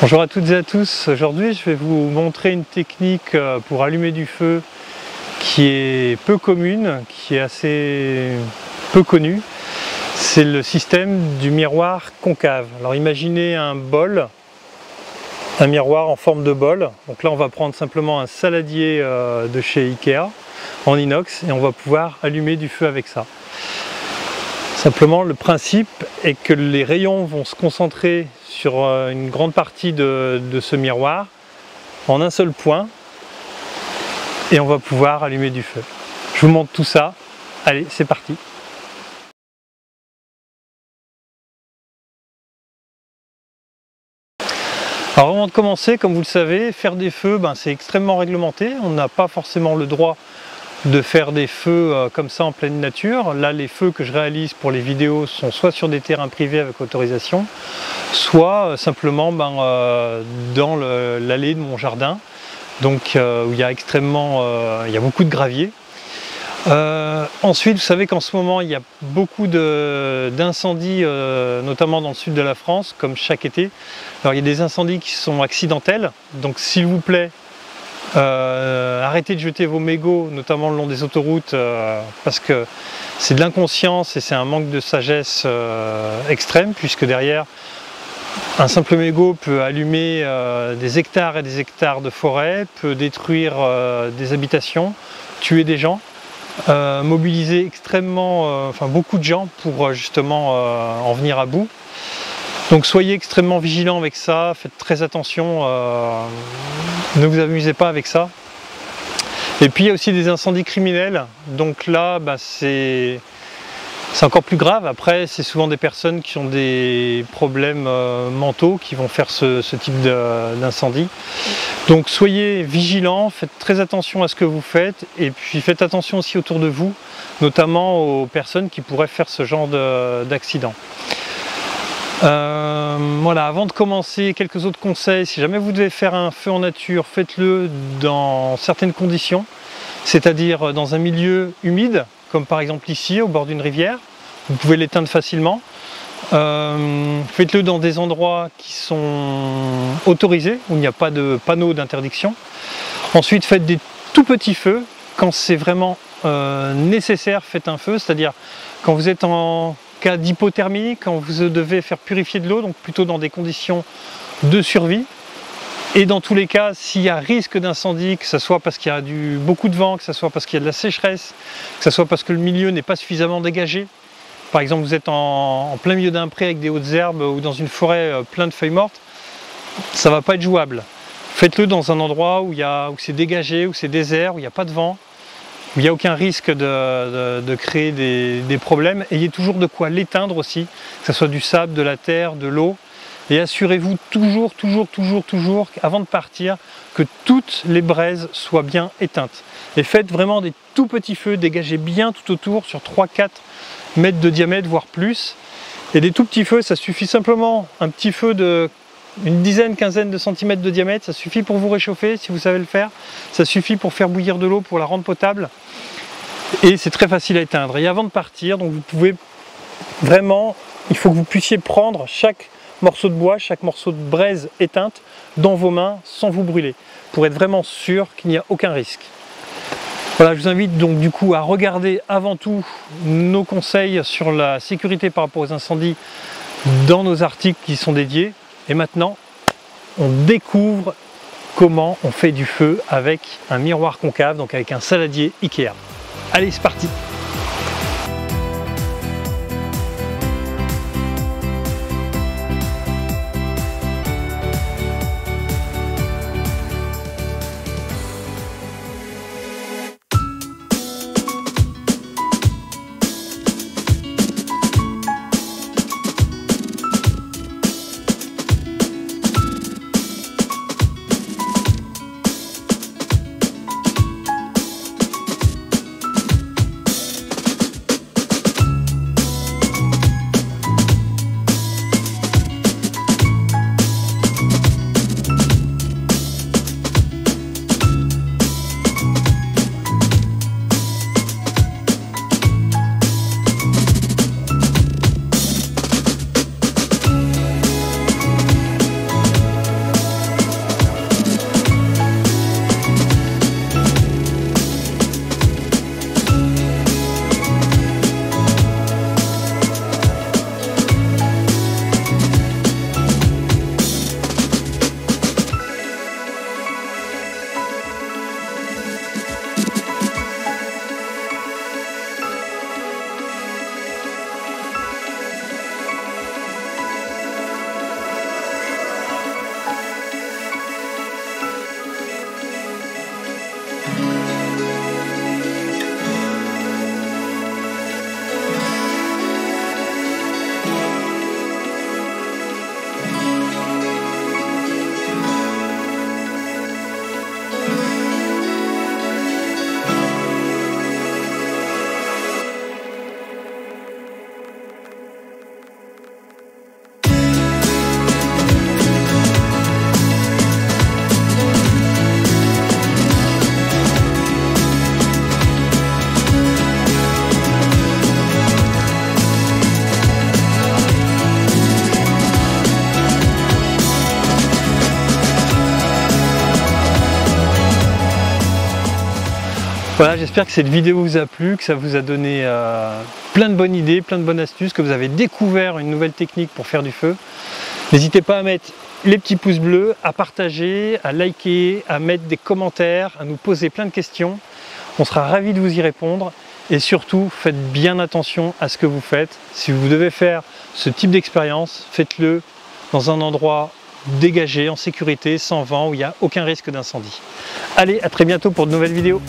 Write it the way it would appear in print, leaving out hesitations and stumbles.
Bonjour à toutes et à tous, aujourd'hui je vais vous montrer une technique pour allumer du feu qui est peu commune, qui est assez peu connue. C'est le système du miroir concave. Alors imaginez un bol, un miroir en forme de bol. Donc là on va prendre simplement un saladier de chez Ikea en inox et on va pouvoir allumer du feu avec ça. Simplement le principe est que les rayons vont se concentrer sur une grande partie de ce miroir en un seul point et on va pouvoir allumer du feu. Je vous montre tout ça. Allez, c'est parti. Alors avant de commencer, comme vous le savez, faire des feux, c'est extrêmement réglementé. On n'a pas forcément le droit de faire des feux comme ça en pleine nature. Là, les feux que je réalise pour les vidéos sont soit sur des terrains privés avec autorisation, soit simplement dans l'allée de mon jardin, donc où il y a beaucoup de gravier. Ensuite, vous savez qu'en ce moment, il y a beaucoup d'incendies, notamment dans le sud de la France, comme chaque été. Alors, il y a des incendies qui sont accidentels, donc s'il vous plaît, arrêtez de jeter vos mégots, notamment le long des autoroutes, parce que c'est de l'inconscience et c'est un manque de sagesse extrême, puisque derrière, un simple mégot peut allumer des hectares et des hectares de forêt, peut détruire des habitations, tuer des gens, mobiliser extrêmement, beaucoup de gens pour justement en venir à bout. Donc soyez extrêmement vigilants avec ça, faites très attention, ne vous amusez pas avec ça. Et puis il y a aussi des incendies criminels, donc là c'est encore plus grave. Après c'est souvent des personnes qui ont des problèmes mentaux qui vont faire ce type d'incendie. Donc soyez vigilants, faites très attention à ce que vous faites et puis faites attention aussi autour de vous, notamment aux personnes qui pourraient faire ce genre d'accident. Voilà, avant de commencer, quelques autres conseils. Si jamais vous devez faire un feu en nature, faites-le dans certaines conditions, c'est-à-dire dans un milieu humide, comme par exemple ici, au bord d'une rivière. Vous pouvez l'éteindre facilement. Faites-le dans des endroits qui sont autorisés, où il n'y a pas de panneau d'interdiction. Ensuite, faites des tout petits feux. Quand c'est vraiment nécessaire, faites un feu, c'est-à-dire quand vous êtes en cas d'hypothermie, quand vous devez faire purifier de l'eau, donc plutôt dans des conditions de survie. Et dans tous les cas, s'il y a risque d'incendie, que ce soit parce qu'il y a beaucoup de vent, que ce soit parce qu'il y a de la sécheresse, que ce soit parce que le milieu n'est pas suffisamment dégagé, par exemple vous êtes en plein milieu d'un pré avec des hautes herbes ou dans une forêt pleine de feuilles mortes, ça ne va pas être jouable. Faites-le dans un endroit où c'est dégagé, où c'est désert, où il n'y a pas de vent, où il n'y a aucun risque de créer des problèmes. Ayez toujours de quoi l'éteindre aussi, que ce soit du sable, de la terre, de l'eau. Et assurez-vous toujours, avant de partir, que toutes les braises soient bien éteintes. Et faites vraiment des tout petits feux, dégagez bien tout autour, sur 3-4 mètres de diamètre, voire plus. Et des tout petits feux, ça suffit simplement, un petit feu de une dizaine, quinzaine de centimètres de diamètre, ça suffit pour vous réchauffer si vous savez le faire, ça suffit pour faire bouillir de l'eau, pour la rendre potable, et c'est très facile à éteindre. Et avant de partir, donc vous pouvez vraiment, il faut que vous puissiez prendre chaque morceau de bois, chaque morceau de braise éteinte dans vos mains sans vous brûler, pour être vraiment sûr qu'il n'y a aucun risque. Voilà, je vous invite donc du coup à regarder avant tout nos conseils sur la sécurité par rapport aux incendies dans nos articles qui sont dédiés. Et maintenant, on découvre comment on fait du feu avec un miroir concave, donc avec un saladier Ikea. Allez, c'est parti! Voilà, j'espère que cette vidéo vous a plu, que ça vous a donné plein de bonnes idées, plein de bonnes astuces, que vous avez découvert une nouvelle technique pour faire du feu. N'hésitez pas à mettre les petits pouces bleus, à partager, à liker, à mettre des commentaires, à nous poser plein de questions. On sera ravis de vous y répondre. Et surtout, faites bien attention à ce que vous faites. Si vous devez faire ce type d'expérience, faites-le dans un endroit dégagé, en sécurité, sans vent, où il n'y a aucun risque d'incendie. Allez, à très bientôt pour de nouvelles vidéos.